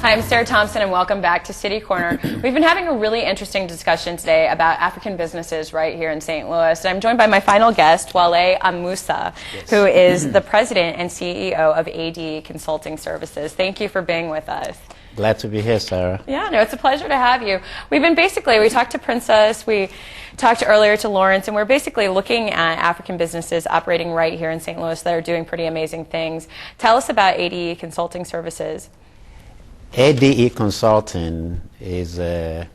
Hi, I'm Sarah Thompson, and welcome back to City Corner. We've been having a really interesting discussion today about African businesses right here in St. Louis. And I'm joined by my final guest, Wale Amusa, who is the president and CEO of ADE Consulting Services. Thank you for being with us. Glad to be here, Sarah. Yeah, no, it's a pleasure to have you. We've been we talked to Princess, we talked earlier to Lawrence, and we're basically looking at African businesses operating right here in St. Louis that are doing pretty amazing things. Tell us about ADE Consulting Services. ADE Consulting is a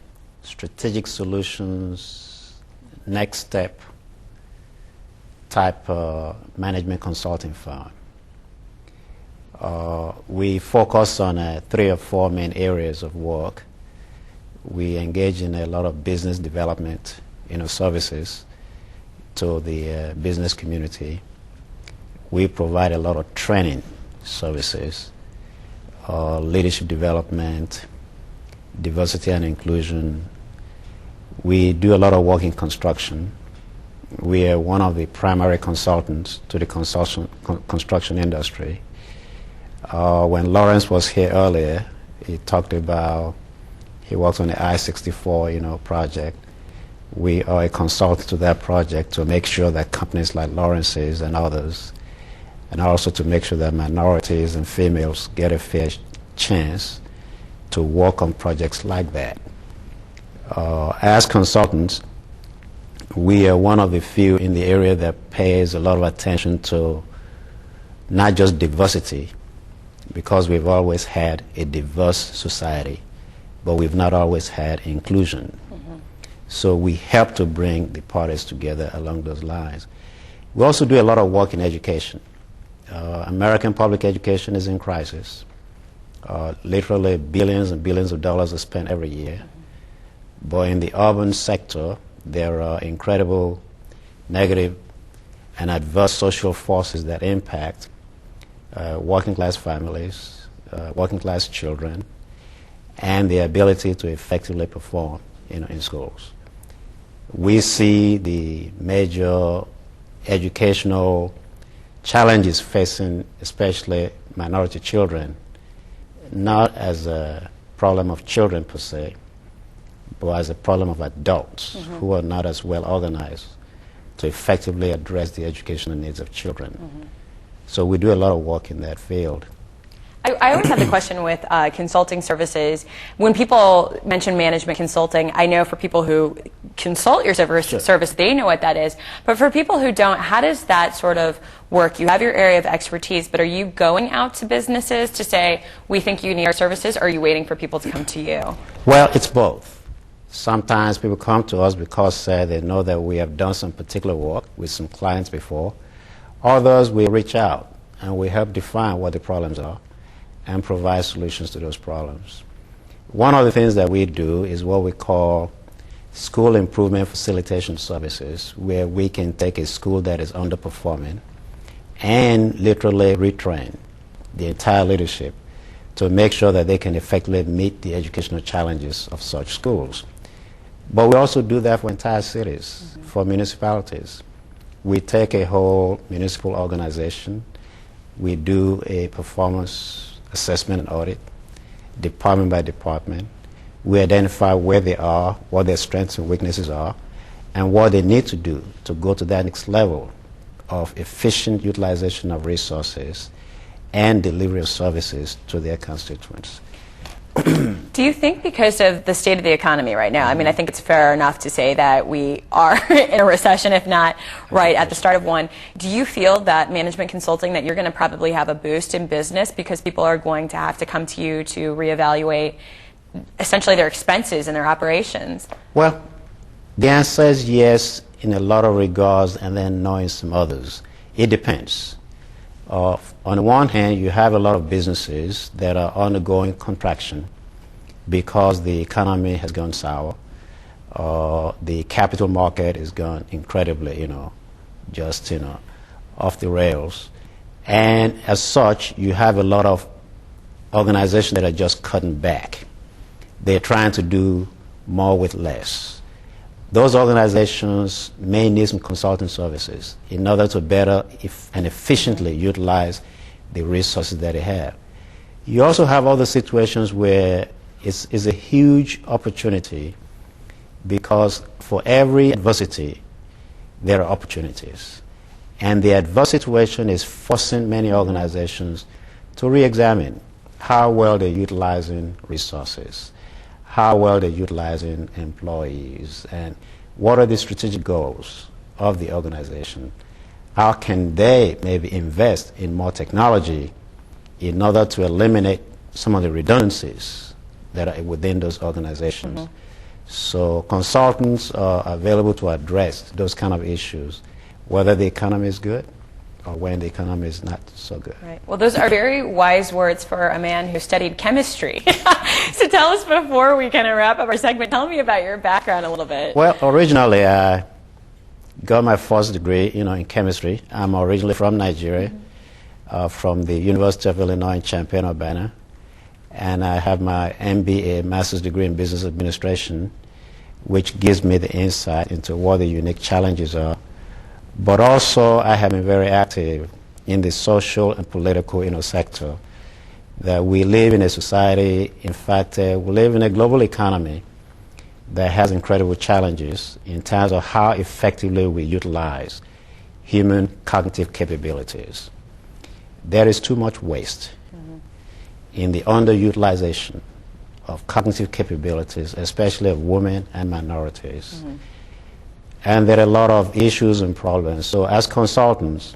strategic solutions next step type management consulting firm. We focus on 3 or 4 main areas of work. We engage in a lot of business development, services to the business community. We provide a lot of training services, leadership development, diversity and inclusion. We do a lot of work in construction. We are one of the primary consultants to the construction industry. When Lawrence was here earlier, he talked about he works on the I-64, project. We are a consultant to that project to make sure that companies like Lawrence's and others, and also to make sure that minorities and females get a fair chance to work on projects like that. As consultants, we are one of the few in the area that pays a lot of attention to not just diversity, because we've always had a diverse society, but we've not always had inclusion. So we help to bring the parties together along those lines. We also do a lot of work in education. American public education is in crisis. Literally billions and billions of dollars are spent every year. But in the urban sector, there are incredible negative and adverse social forces that impact working class families, working class children, and the ability to effectively perform in schools. We see the major educational challenges facing especially minority children, not as a problem of children per se, but as a problem of adults who are not as well organized to effectively address the educational needs of children. So we do a lot of work in that field. I always have the question with consulting services. When people mention management consulting, I know for people who consult your service, they know what that is. But for people who don't, how does that sort of work? You have your area of expertise, but are you going out to businesses to say, we think you need our services, or are you waiting for people to come to you? Well, it's both. Sometimes people come to us because they know that we have done some particular work with some clients before. Others, we reach out and we help define what the problems are and provide solutions to those problems. One of the things that we do is what we call school improvement facilitation services, where we can take a school that is underperforming and literally retrain the entire leadership to make sure that they can effectively meet the educational challenges of such schools. But we also do that for entire cities, for municipalities. We take a whole municipal organization, we do a performance assessment and audit, department by department. We identify where they are, what their strengths and weaknesses are, and what they need to do to go to that next level of efficient utilization of resources and delivery of services to their constituents. Do you think because of the state of the economy right now, I mean, I think it's fair enough to say that we are in a recession, if not right at the start of one. Do you feel that management consulting, that you're going to probably have a boost in business because people are going to have to come to you to reevaluate essentially their expenses and their operations? Well, the answer is yes in a lot of regards and then no in some others. It depends. On the one hand, you have a lot of businesses that are undergoing contraction because the economy has gone sour. The capital market has gone incredibly, off the rails. And as such, you have a lot of organizations that are just cutting back. They're trying to do more with less. Those organizations may need some consulting services in order to better and efficiently utilize the resources that they have. You also have other situations where it's a huge opportunity, because for every adversity, there are opportunities. And the adverse situation is forcing many organizations to re-examine how well they're utilizing resources, how well they're utilizing employees, and what are the strategic goals of the organization. How can they maybe invest in more technology in order to eliminate some of the redundancies that are within those organizations? Mm-hmm. So consultants are available to address those kind of issues, whether the economy is good or when the economy is not so good. Right. Well, those are very wise words for a man who studied chemistry. So tell us, before we kind of wrap up our segment, tell me about your background a little bit. Well, originally I got my first degree, in chemistry. I'm originally from Nigeria, from the University of Illinois in Champaign-Urbana. And I have my MBA, Master's degree in Business Administration, which gives me the insight into what the unique challenges are. But also, I have been very active in the social and political sector. That we live in a society, in fact, we live in a global economy that has incredible challenges in terms of how effectively we utilize human cognitive capabilities. There is too much waste in the underutilization of cognitive capabilities, especially of women and minorities. And there are a lot of issues and problems. So as consultants,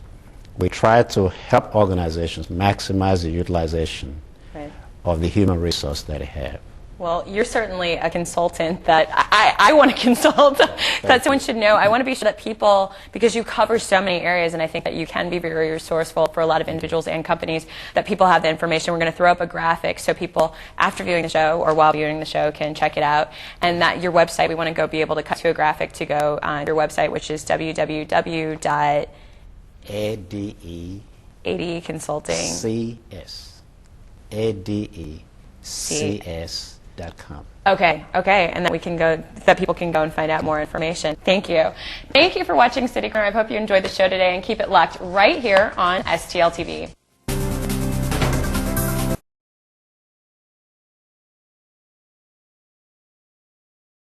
we try to help organizations maximize the utilization of the human resource that they have. Well, you're certainly a consultant that I want to consult, that someone should know. I want to be sure that people, because you cover so many areas, and I think that you can be very resourceful for a lot of individuals and companies, that people have the information. We're going to throw up a graphic so people, after viewing the show or while viewing the show, can check it out. And that your website, we want to be able to cut to a graphic to go on your website, which is www.ADE Consulting CS. ADECS.com. Okay, and that we can go, that people can go and find out more information. Thank you. Thank you for watching City Corner. I hope you enjoyed the show today, and keep it locked right here on STL-TV.